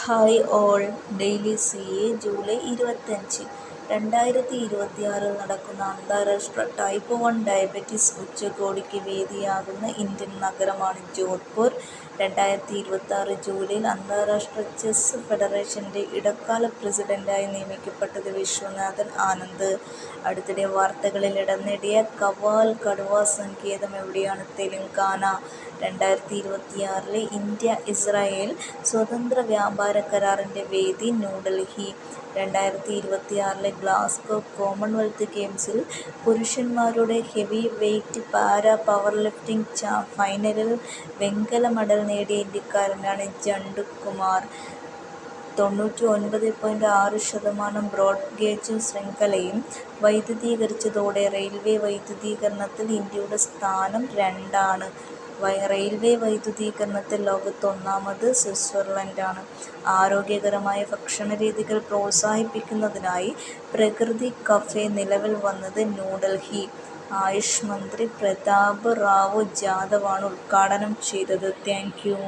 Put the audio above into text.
Hi all. Daily C A July 25, 2026 നടക്കുന്ന അന്താരാഷ്ട്ര type 1 diabetes ഉച്ചകോടിക്ക് വേദിയാകുന്ന ഇന്ത്യൻ നഗരമാണ് ജോധ്പൂർ. 2026 ജൂലൈയിൽ അന്താരാഷ്ട്ര ചെസ് ഫെഡറേഷൻ്റെ ഇടക്കാല പ്രസിഡന്റായി നിയമിക്കപ്പെട്ടത് വിശ്വനാഥൻ ആനന്ദ്. അടുത്തിടെ വാർത്തകളിൽ ഇടം നേടിയ കവാൽ കടുവ സങ്കേതം എവിടെയാണ്? തെലങ്കാന. 2026 ഇന്ത്യ-ഇസ്രായേൽ സ്വതന്ത്ര വ്യാപാര കരാറിൻ്റെ വേദി ന്യൂഡൽഹി. 2026 ഗ്ലാസ്ഗോ കോമൺവെൽത്ത് ഗെയിംസിൽ പുരുഷന്മാരുടെ heavyweight para powerlifting ഫൈനലിൽ വെങ്കല മെഡൽ നേടിയ ഇന്ത്യക്കാരനാണ് ജണ്ടുകുമാർ. 99.6% ബ്രോഡ് ഗേജ് ശൃംഖലയും വൈദ്യുതീകരിച്ചതോടെ റെയിൽവേ വൈദ്യുതീകരണത്തിൽ ഇന്ത്യയുടെ സ്ഥാനം 2. റെയിൽവേ വൈദ്യുതീകരണത്തിൽ ലോകത്ത് 1ാമത് സ്വിറ്റ്സർലൻഡാണ്. ആരോഗ്യകരമായ ഭക്ഷണരീതികൾ പ്രോത്സാഹിപ്പിക്കുന്നതിനായി പ്രകൃതി കഫേ നിലവിൽ വന്നത് ന്യൂഡൽഹി. ആയുഷ് മന്ത്രി പ്രതാപ് റാവു ജാദവാണ് ഉദ്ഘാടനം ചെയ്തത്. Thank you.